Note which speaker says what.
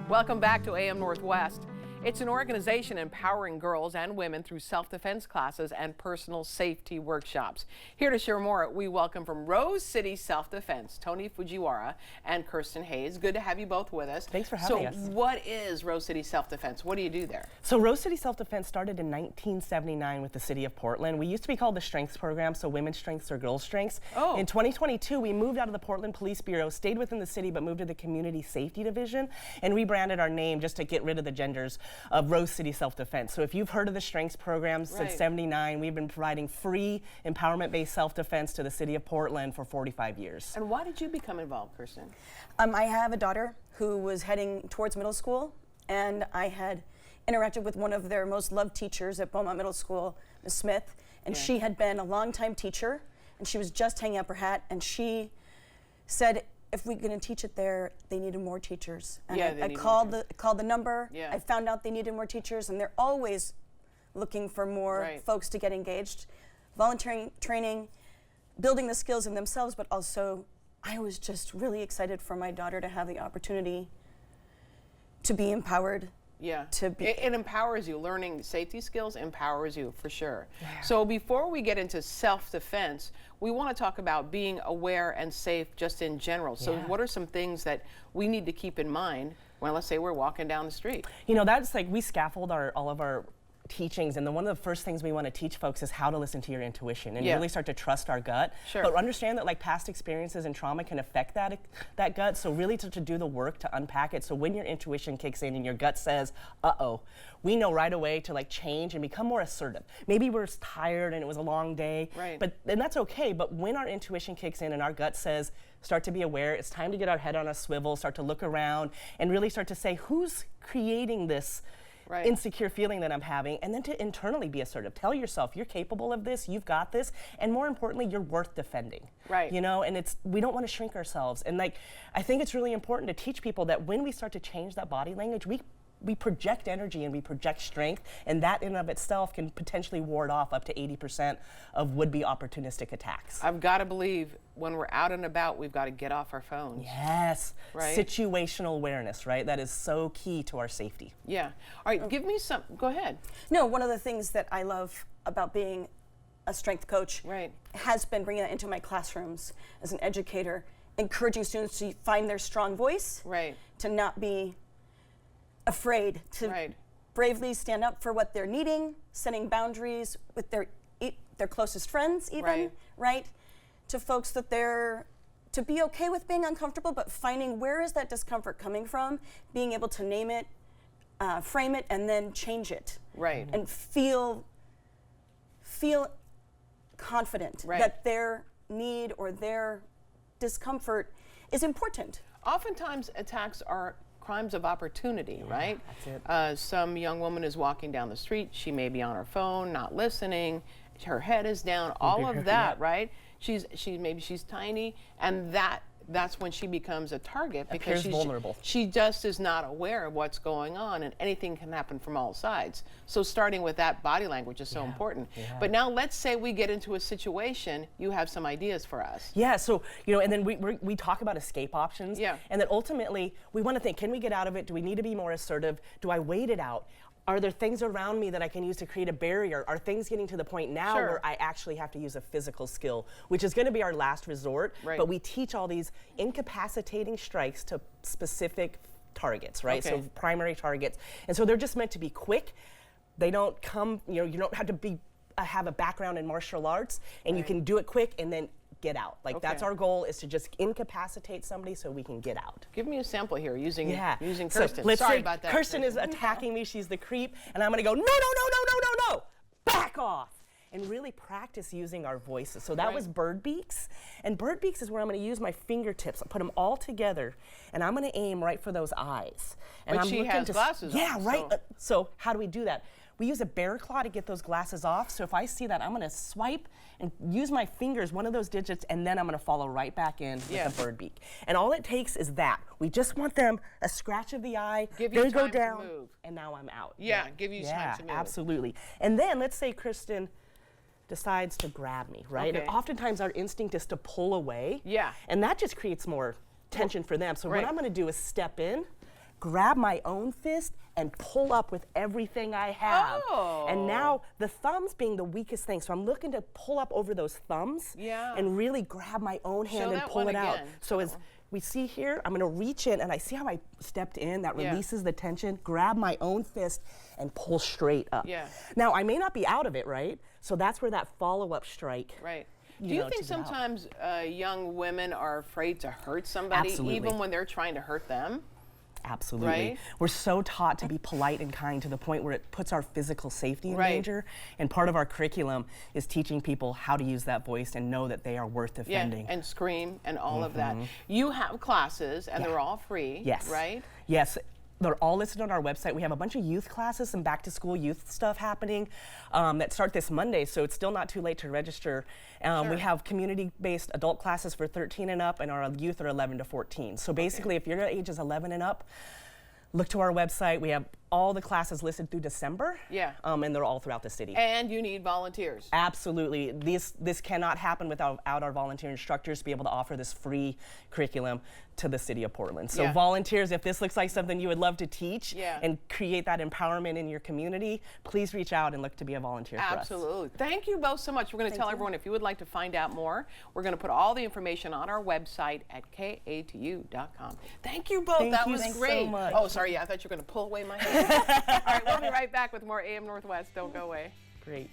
Speaker 1: Welcome back to AM Northwest. It's an organization empowering girls and women through self-defense classes and personal safety workshops. Here to share more, we welcome from Rose City Self-Defense, Toni Fujiwara and Kirsten Hayes. Good to have you both with us.
Speaker 2: Thanks for having us.
Speaker 1: So what is Rose City Self-Defense? What do you do there?
Speaker 2: So Rose City Self-Defense started in 1979 with the city of Portland. We used to be called the Strengths Program, so women's strengths or girls' strengths.
Speaker 1: Oh.
Speaker 2: In 2022, we moved out of the Portland Police Bureau, stayed within the city, but moved to the Community Safety Division and rebranded our name just to get rid of the genders of Rose City Self-Defense. So if you've heard of the Strengths Program since '79, we've been providing free empowerment-based self-defense to the city of Portland for 45 years.
Speaker 1: And why did you become involved, Kirsten?
Speaker 3: I have a daughter who was heading towards middle school, and I had interacted with one of their most loved teachers at Beaumont Middle School, Ms. Smith, and she had been a longtime teacher, and she was just hanging up her hat, and she said, if we're going to teach it there, they needed more teachers. And I called the number. I found out they needed more teachers, and they're always looking for more folks to get engaged. Volunteering, training, building the skills in themselves, but also I was just really excited for my daughter to have the opportunity to be empowered.
Speaker 1: Yeah,
Speaker 3: to be
Speaker 1: it empowers you. Learning safety skills empowers you for sure. Yeah. So before we get into self-defense, we want to talk about being aware and safe just in general. So what are some things that we need to keep in mind when, let's say, we're walking down the street?
Speaker 2: You know, that's like we scaffold all of our teachings, and one of the first things we want to teach folks is how to listen to your intuition and really start to trust our gut. But understand that like past experiences and trauma can affect that gut, so really to do the work to unpack it. So when your intuition kicks in and your gut says, uh-oh, we know right away to like change and become more assertive. Maybe we're tired and it was a long day, and that's okay, but when our intuition kicks in and our gut says, start to be aware, it's time to get our head on a swivel, start to look around and really start to say, who's creating this insecure feeling that I'm having, and then to internally be assertive. Tell yourself you're capable of this, you've got this, and more importantly, you're worth defending. You know, and we don't want to shrink ourselves. And like, I think it's really important to teach people that when we start to change that body language, we project energy and we project strength, and that in and of itself can potentially ward off up to 80% of would-be opportunistic attacks.
Speaker 1: I've got to believe when we're out and about, we've got to get off our phones.
Speaker 2: Yes, situational awareness, right? That is so key to our safety.
Speaker 1: Yeah. All right, give me some, go ahead.
Speaker 3: No, one of the things that I love about being a strength coach has been bringing that into my classrooms as an educator, encouraging students to find their strong voice, to not be afraid, to bravely stand up for what they're needing, setting boundaries with their closest friends even, to folks that to be okay with being uncomfortable, but finding where is that discomfort coming from, being able to name it, frame it, and then change it. And feel confident that their need or their discomfort is important.
Speaker 1: Oftentimes attacks are crimes of opportunity, That's it. Some young woman is walking down the street, she may be on her phone, not listening, her head is down, all of that, maybe she's tiny, and that's when she becomes a target because she's vulnerable. She just is not aware of what's going on, and anything can happen from all sides. So starting with that body language is so important. But now let's say we get into a situation, you have some ideas for us.
Speaker 2: Yeah, so, you know, and then we talk about escape options. And then ultimately, we want to think, can we get out of it? Do we need to be more assertive? Do I wait it out? Are there things around me that I can use to create a barrier? Are things getting to the point now where I actually have to use a physical skill, which is going to be our last resort, but we teach all these incapacitating strikes to specific targets, so primary targets. And so they're just meant to be quick. They don't come, you know, you don't have to have a background in martial arts, and you can do it quick and then get out. Like that's our goal, is to just incapacitate somebody so we can get out.
Speaker 1: Give me a sample here using Kirsten.
Speaker 2: So let's
Speaker 1: Sorry
Speaker 2: say
Speaker 1: about that.
Speaker 2: Kirsten is attacking me, she's the creep, and I'm gonna go, no, back off. And really practice using our voices. So that was bird beaks. And bird beaks is where I'm gonna use my fingertips, I'll put them all together, and I'm gonna aim right for those eyes. And
Speaker 1: but she has glasses on.
Speaker 2: Yeah, right. So how do we do that? We use a bear claw to get those glasses off. So if I see that, I'm gonna swipe and use my fingers, one of those digits, and then I'm gonna follow right back in with a bird beak. And all it takes is that. We just want them, a scratch of the eye, they go down,
Speaker 1: to move.
Speaker 2: And now I'm out.
Speaker 1: Give you time to move.
Speaker 2: Absolutely. And then let's say Kirsten decides to grab me, And oftentimes our instinct is to pull away. And that just creates more tension for them. So what I'm gonna do is step in, grab my own fist and pull up with everything I have.
Speaker 1: Oh.
Speaker 2: And now the thumbs being the weakest thing. So I'm looking to pull up over those thumbs and really grab my own hand and pull it out. So as we see here, I'm gonna reach in and I see how I stepped in, that releases the tension, grab my own fist and pull straight up. Now I may not be out of it, right? So that's where that follow-up strike.
Speaker 1: Right. Do you think sometimes young women are afraid to hurt somebody even when they're trying to hurt them?
Speaker 2: Absolutely.
Speaker 1: Right?
Speaker 2: We're so taught to be polite and kind to the point where it puts our physical safety in danger. And part of our curriculum is teaching people how to use that voice and know that they are worth defending.
Speaker 1: Yeah, and scream and all of that. You have classes and they're all free, right?
Speaker 2: Yes. They're all listed on our website. We have a bunch of youth classes and back to school youth stuff happening that start this Monday, so it's still not too late to register. We have community-based adult classes for 13 and up, and our youth are 11 to 14. So basically, if your age is 11 and up, look to our website. We have all the classes listed through December. And they're all throughout the city.
Speaker 1: And you need volunteers.
Speaker 2: Absolutely. This cannot happen without our volunteer instructors to be able to offer this free curriculum to the city of Portland. So volunteers, if this looks like something you would love to teach and create that empowerment in your community, please reach out and look to be a volunteer for us.
Speaker 1: Absolutely. Thank you both so much. We're going to tell everyone if you would like to find out more, we're going to put all the information on our website at katu.com. Thank you both. That was great.
Speaker 2: So much.
Speaker 1: Oh, sorry. I thought you were going to pull away my hand. All right, we'll be right back with more AM Northwest. Don't go away.
Speaker 2: Great.